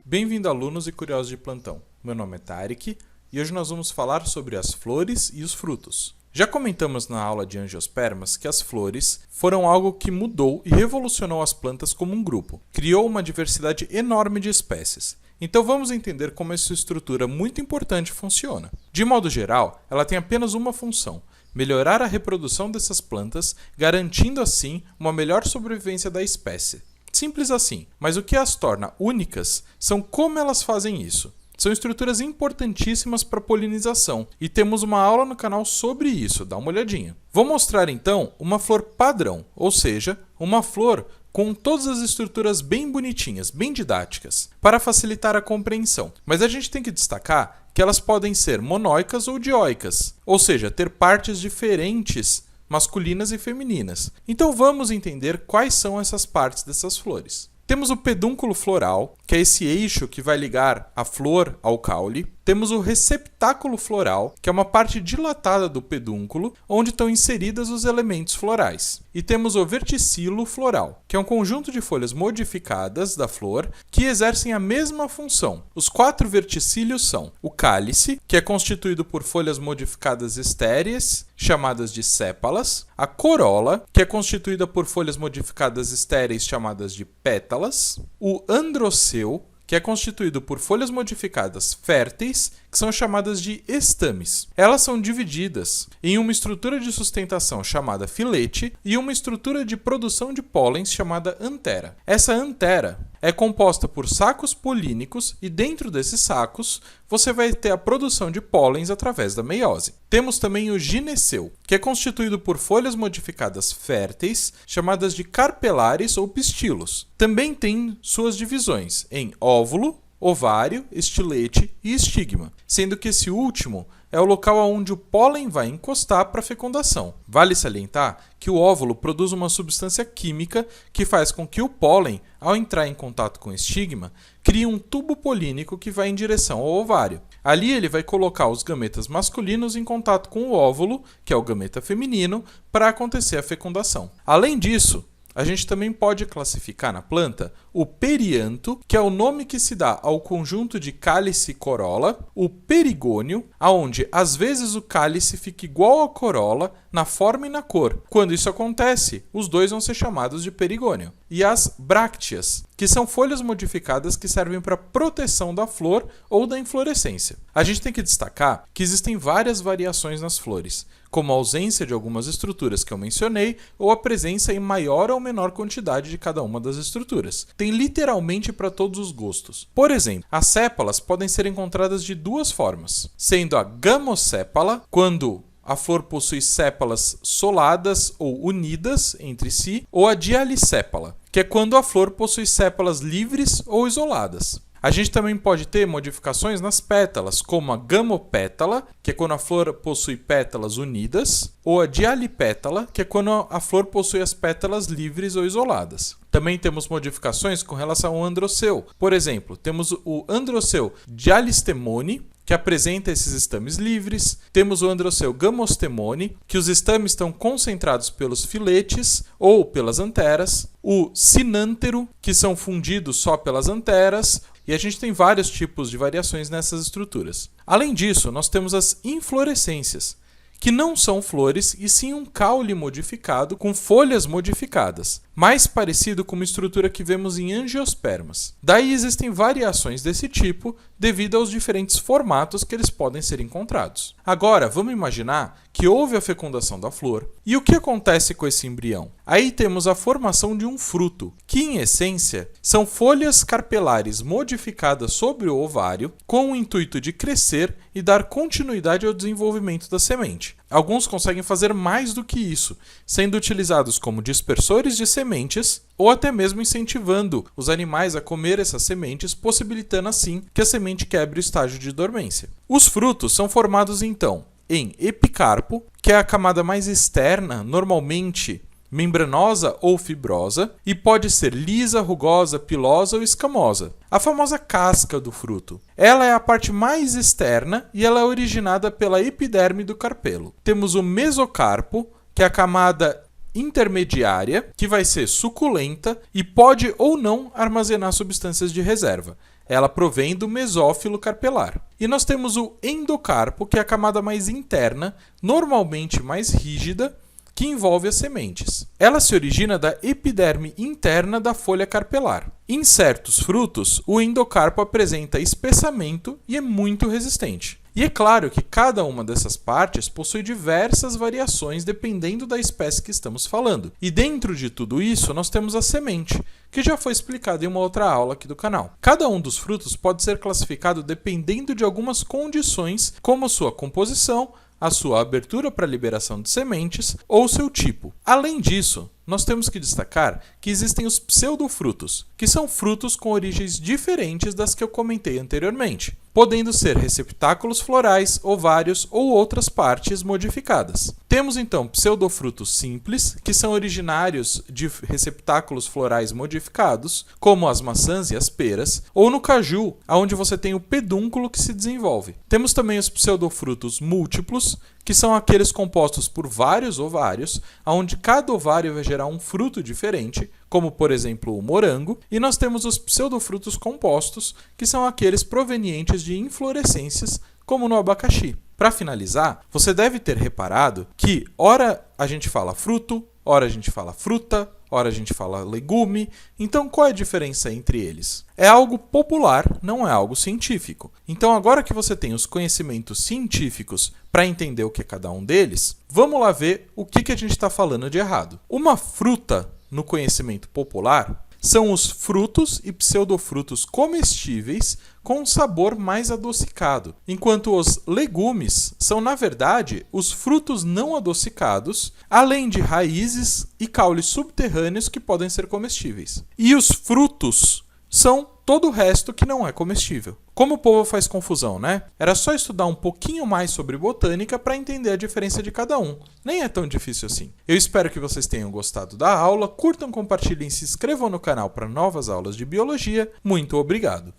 Bem-vindo, alunos e curiosos de plantão. Meu nome é Tarek e hoje nós vamos falar sobre as flores e os frutos. Já comentamos na aula de angiospermas que as flores foram algo que mudou e revolucionou as plantas como um grupo. Criou uma diversidade enorme de espécies. Então vamos entender como essa estrutura muito importante funciona. De modo geral, ela tem apenas uma função: melhorar a reprodução dessas plantas, garantindo assim uma melhor sobrevivência da espécie. Simples assim, mas o que as torna únicas são como elas fazem isso. São estruturas importantíssimas para a polinização e temos uma aula no canal sobre isso, dá uma olhadinha. Vou mostrar então uma flor padrão, ou seja, uma flor com todas as estruturas bem bonitinhas, bem didáticas, para facilitar a compreensão. Mas a gente tem que destacar que elas podem ser monóicas ou dioicas, ou seja, ter partes diferentes, masculinas e femininas. Então vamos entender quais são essas partes dessas flores. Temos o pedúnculo floral, que é esse eixo que vai ligar a flor ao caule. Temos o receptáculo floral, que é uma parte dilatada do pedúnculo, onde estão inseridos os elementos florais. E temos o verticilo floral, que é um conjunto de folhas modificadas da flor que exercem a mesma função. Os 4 verticílios são o cálice, que é constituído por folhas modificadas estéreis, chamadas de sépalas, a corola, que é constituída por folhas modificadas estéreis, chamadas de pétalas, o androceu, que é constituído por folhas modificadas férteis, que são chamadas de estames. Elas são divididas em uma estrutura de sustentação chamada filete e uma estrutura de produção de pólens chamada antera. Essa antera é composta por sacos polínicos e dentro desses sacos você vai ter a produção de pólens através da meiose. Temos também o gineceu, que é constituído por folhas modificadas férteis, chamadas de carpelares ou pistilos. Também tem suas divisões em óvulo, ovário, estilete e estigma, sendo que esse último é o local onde o pólen vai encostar para a fecundação. Vale salientar que o óvulo produz uma substância química que faz com que o pólen, ao entrar em contato com o estigma, crie um tubo polínico que vai em direção ao ovário. Ali ele vai colocar os gametas masculinos em contato com o óvulo, que é o gameta feminino, para acontecer a fecundação. Além disso, a gente também pode classificar na planta o perianto, que é o nome que se dá ao conjunto de cálice e corola, o perigônio, aonde às vezes o cálice fica igual à corola na forma e na cor. Quando isso acontece, os dois vão ser chamados de perigônio. E as brácteas, que são folhas modificadas que servem para proteção da flor ou da inflorescência. A gente tem que destacar que existem várias variações nas flores, como a ausência de algumas estruturas que eu mencionei ou a presença em maior ou menor quantidade de cada uma das estruturas. Tem literalmente para todos os gostos. Por exemplo, as sépalas podem ser encontradas de duas formas, sendo a gamosépala, quando a flor possui sépalas soladas ou unidas entre si, ou a dialisépala, que é quando a flor possui sépalas livres ou isoladas. A gente também pode ter modificações nas pétalas, como a gamopétala, que é quando a flor possui pétalas unidas, ou a dialipétala, que é quando a flor possui as pétalas livres ou isoladas. Também temos modificações com relação ao androceu. Por exemplo, temos o androceu dialistemone, que apresenta esses estames livres. Temos o androceu gamostemone, que os estames estão concentrados pelos filetes ou pelas anteras. O sinântero, que são fundidos só pelas anteras. E a gente tem vários tipos de variações nessas estruturas. Além disso, nós temos as inflorescências, que não são flores e sim um caule modificado com folhas modificadas, mais parecido com uma estrutura que vemos em angiospermas. Daí existem variações desse tipo devido aos diferentes formatos que eles podem ser encontrados. Agora, vamos imaginar que houve a fecundação da flor. E o que acontece com esse embrião? Aí temos a formação de um fruto, que em essência são folhas carpelares modificadas sobre o ovário com o intuito de crescer e dar continuidade ao desenvolvimento da semente. Alguns conseguem fazer mais do que isso, sendo utilizados como dispersores de sementes ou até mesmo incentivando os animais a comer essas sementes, possibilitando assim que a semente quebre o estágio de dormência. Os frutos são formados então em epicarpo, que é a camada mais externa, normalmente membranosa ou fibrosa, e pode ser lisa, rugosa, pilosa ou escamosa. A famosa casca do fruto. Ela é a parte mais externa e ela é originada pela epiderme do carpelo. Temos o mesocarpo, que é a camada intermediária, que vai ser suculenta e pode ou não armazenar substâncias de reserva. Ela provém do mesófilo carpelar. E nós temos o endocarpo, que é a camada mais interna, normalmente mais rígida, que envolve as sementes. Ela se origina da epiderme interna da folha carpelar. Em certos frutos, o endocarpo apresenta espessamento e é muito resistente. E é claro que cada uma dessas partes possui diversas variações dependendo da espécie que estamos falando. E dentro de tudo isso, nós temos a semente, que já foi explicado em uma outra aula aqui do canal. Cada um dos frutos pode ser classificado dependendo de algumas condições, como sua composição, a sua abertura para liberação de sementes ou seu tipo. Além disso, nós temos que destacar que existem os pseudofrutos, que são frutos com origens diferentes das que eu comentei anteriormente, podendo ser receptáculos florais, ovários ou outras partes modificadas. Temos então pseudofrutos simples, que são originários de receptáculos florais modificados, como as maçãs e as peras, ou no caju, onde você tem o pedúnculo que se desenvolve. Temos também os pseudofrutos múltiplos, que são aqueles compostos por vários ovários, onde cada ovário vai gerar um fruto diferente, como por exemplo o morango, e nós temos os pseudofrutos compostos, que são aqueles provenientes de inflorescências, como no abacaxi. Para finalizar, você deve ter reparado que ora a gente fala fruto, ora a gente fala fruta, ora a gente fala legume. Então qual é a diferença entre eles? É algo popular, não é algo científico. Então agora que você tem os conhecimentos científicos para entender o que é cada um deles, vamos lá ver o que a gente está falando de errado. Uma fruta, no conhecimento popular, são os frutos e pseudofrutos comestíveis com um sabor mais adocicado, enquanto os legumes são, na verdade, os frutos não adocicados, além de raízes e caules subterrâneos que podem ser comestíveis. E os frutos são todo o resto que não é comestível. Como o povo faz confusão, né? Era só estudar um pouquinho mais sobre botânica para entender a diferença de cada um. Nem é tão difícil assim. Eu espero que vocês tenham gostado da aula. Curtam, compartilhem e se inscrevam no canal para novas aulas de biologia. Muito obrigado!